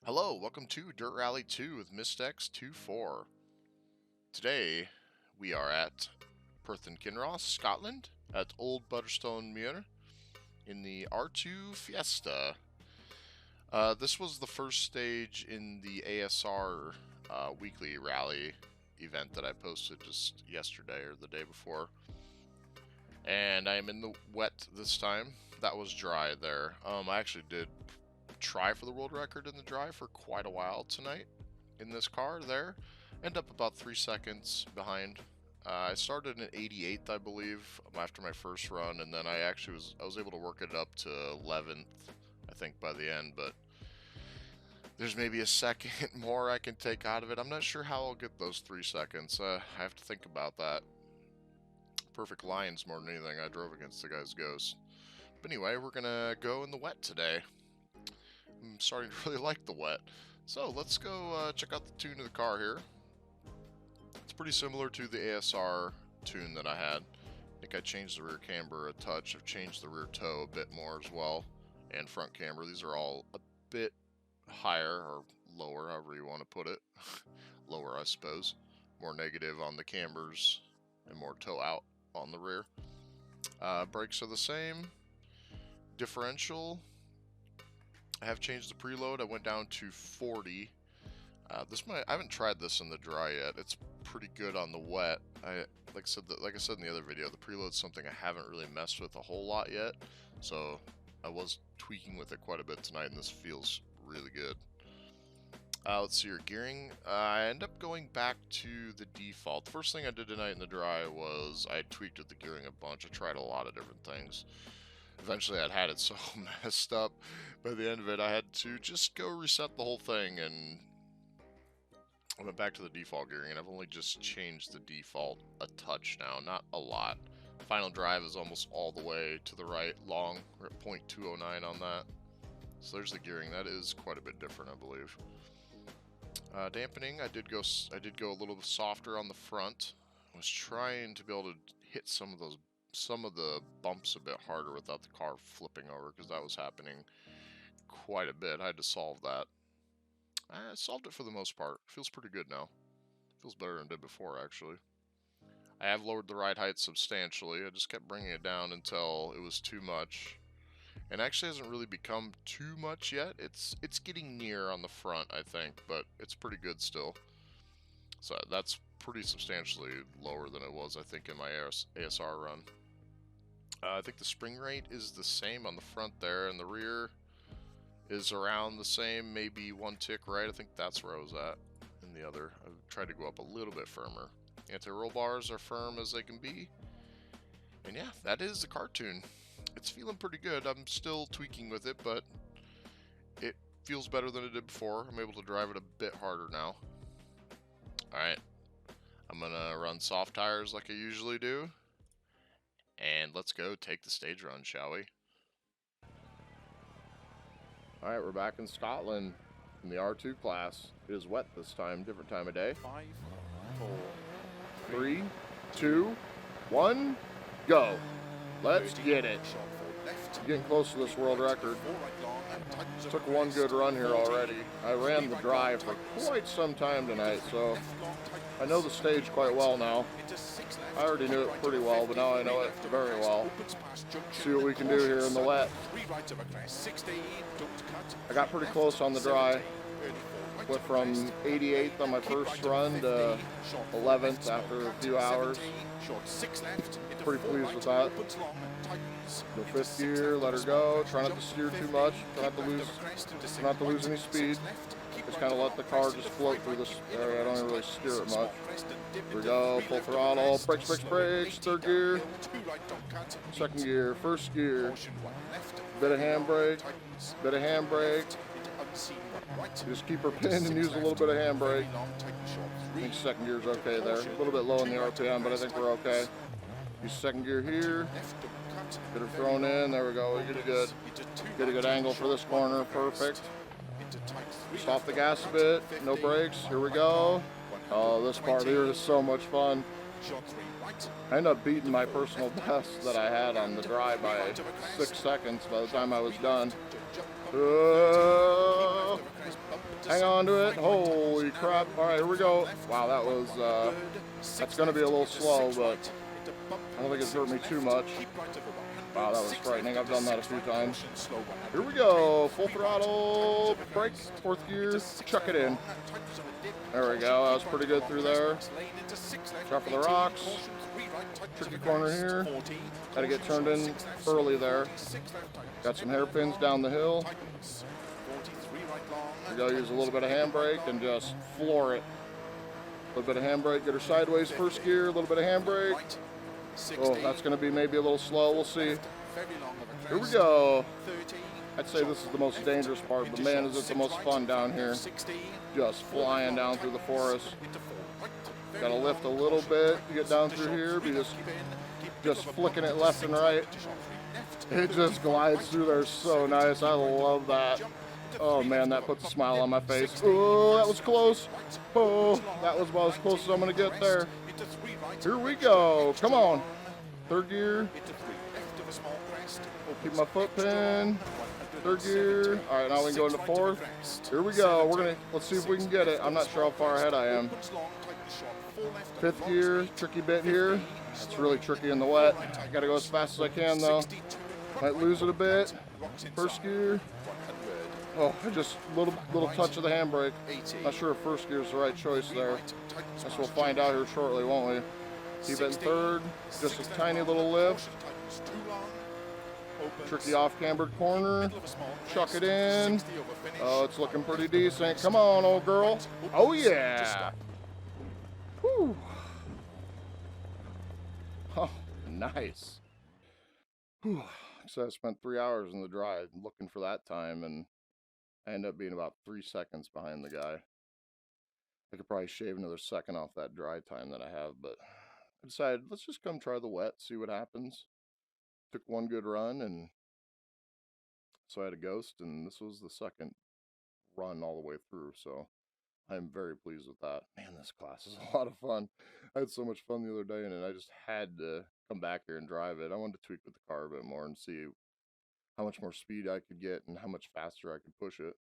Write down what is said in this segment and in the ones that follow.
Hello, welcome to Dirt Rally 2 with MistX24. Today, we are at Perth and Kinross, Scotland, at Old Butterstone Muir, in the R2 Fiesta. This was the first stage in the ASR weekly rally event that I posted just yesterday or the day before. And I am in the wet this time. That was dry there. I actually did try for the world record in the dry for quite a while tonight in this car there. End up about 3 seconds behind. I started in 88th, I believe, after my first run, and then I was able to work it up to 11th, I think, by the end, but there's maybe a second more I can take out of it. I'm not sure how I'll get those 3 seconds. I have to think about that. Perfect lines more than anything. I drove against the guy's ghost. But anyway, we're gonna go in the wet today. I'm starting to really like the wet. So let's go check out the tune of the car here. It's pretty similar to the ASR tune that I had. I think I changed the rear camber a touch. I've changed the rear toe a bit more as well. And front camber. These are all a bit higher or lower, however you want to put it. Lower, I suppose. More negative on the cambers and more toe out on the rear. Brakes are the same. Differential. I have changed the preload. I went down to 40. I haven't tried this in the dry yet. It's pretty good on the wet. Like I said in the other video, the preload's something I haven't really messed with a whole lot yet. So I was tweaking with it quite a bit tonight, and this feels really good. Let's see your gearing. I end up going back to the default. The first thing I did tonight in the dry was I tweaked with the gearing a bunch. I tried a lot of different things. Eventually I'd had it so messed up by the end of it I had to just go reset the whole thing, and I went back to the default gearing, and I've only just changed the default a touch now, not a lot. Final drive is almost all the way to the right long. We're at 0.209 on that. So there's the gearing. That is quite a bit different, I believe. Dampening, I did go a little bit softer on the front. I was trying to be able to hit some of the bumps a bit harder without the car flipping over, because that was happening quite a bit. I had to solve that. I solved it for the most part. Feels pretty good now. Feels better than it did before, actually. I have lowered the ride height substantially. I just kept bringing it down until it was too much. And actually hasn't really become too much yet. It's getting near on the front, I think, but it's pretty good still. So that's pretty substantially lower than it was, I think, in my ASR run. I think the spring rate is the same on the front there, and the rear is around the same, maybe one tick right. I think that's where I was at in the other. I've tried to go up a little bit firmer. Anti-roll bars are firm as they can be. And yeah, that is the cartoon. It's feeling pretty good. I'm still tweaking with it, but it feels better than it did before. I'm able to drive it a bit harder now. Alright, I'm gonna run soft tires like I usually do. And let's go take the stage run, shall we? Alright, we're back in Scotland in the R2 class. It is wet this time, different time of day. 5, 4, 3, 2, 1, go. Let's get it. Getting close to this world record. Took one good run here already. I ran the dry for quite some time tonight, so I know the stage quite well now. I already knew it pretty well, but now I know it very well. See what we can do here in the wet. I got pretty close on the dry. Went from 88th on my first run to 11th after a few hours. Pretty pleased with that. Go fifth gear, let her go. Try not to steer too much. Try not to lose any speed. Just kind of let the car just float through this area. I don't even really steer it much. Here we go. Full throttle. Brakes, brakes, brakes. Third gear. Second gear. First gear. Bit of handbrake. Bit of handbrake. Just keep her pinned and use a little bit of handbrake. I think second gear's okay there. A little bit low in the RPM, but I think we're okay. Use second gear here. Get her thrown in. There we go. We get a good angle for this corner. Perfect. Stop the gas a bit. No brakes. Here we go. Oh, this part here is so much fun. I ended up beating my personal best that I had on the dry by 6 seconds by the time I was done. on to it. Holy crap. All right, here we go. Wow, that was, that's going to be a little slow, but I don't think it's hurt me too much. Wow, that was frightening. I've done that a few times. Here we go. Full throttle, brake, fourth gear, chuck it in. There we go. That was pretty good through there. Drop of the rocks. Tricky corner here. Got to get turned in early there. Got some hairpins down the hill. We go use a little bit of handbrake and just floor it. A little bit of handbrake, get her sideways first gear, a little bit of handbrake. Oh, that's going to be maybe a little slow. We'll see. Here we go. I'd say this is the most dangerous part, but man, is it the most fun down here. Just flying down through the forest. Got to lift a little bit to get down through here, because just flicking it left and right. It just glides through there so nice. I love that. Oh man, that puts a smile on my face. Oh, that was close. Oh, that was about as close as I'm going to get there. Here we go. Come on. Third gear. Keep my foot pin. Third gear. All right, now we can go into fourth. Here we go. Let's see if we can get it. I'm not sure how far ahead I am. Fifth gear. Tricky bit here. It's really tricky in the wet. I got to go as fast as I can though. Might lose it a bit. First gear. Oh, just little touch of the handbrake. Not sure if first gear is the right choice there. Guess we'll find out here shortly, won't we? Keep it in third. Just a tiny little lift. Tricky off-cambered corner. Chuck it in. Oh, it's looking pretty decent. Come on, old girl. Oh, yeah. Whew. Oh, nice. Whew. So I spent 3 hours in the drive looking for that time, and I ended up being about 3 seconds behind the guy. I could probably shave another second off that dry time that I have, but I decided, let's just come try the wet, see what happens. Took one good run, and so I had a ghost, and this was the second run all the way through, so I'm very pleased with that. Man, this class is a lot of fun. I had so much fun the other day, and I just had to come back here and drive it. I wanted to tweak with the car a bit more and see how much more speed I could get and how much faster I could push it.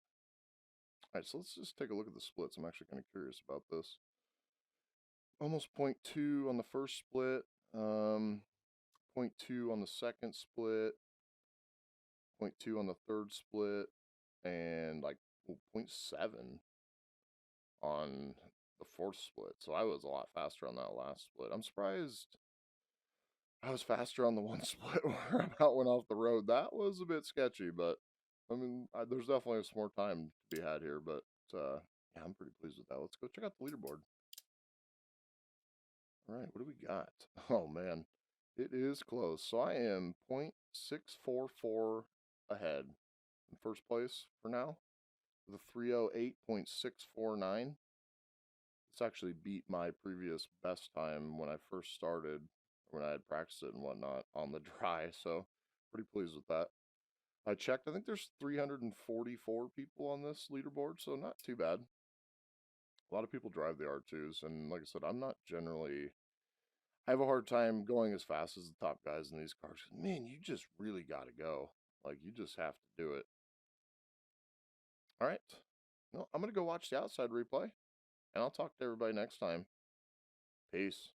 Alright, so let's just take a look at the splits. I'm actually kind of curious about this. Almost 0.2 on the first split, 0.2 on the second split, 0.2 on the third split, and like 0.7 on the fourth split. So I was a lot faster on that last split. I'm surprised I was faster on the one split where I about went off the road. That was a bit sketchy, but I mean, there's definitely some more time to be had here, but yeah, I'm pretty pleased with that. Let's go check out the leaderboard. All right, what do we got? Oh man, it is close. So I am 0.644 ahead in first place for now with a 308.649. It's actually beat my previous best time when I first started, when I had practiced it and whatnot on the dry, so pretty pleased with that. I checked, I think there's 344 people on this leaderboard, so not too bad. A lot of people drive the R2s, and like I said, I'm not generally... I have a hard time going as fast as the top guys in these cars. Man, you just really got to go. Like, you just have to do it. All right. Well, I'm going to go watch the outside replay, and I'll talk to everybody next time. Peace.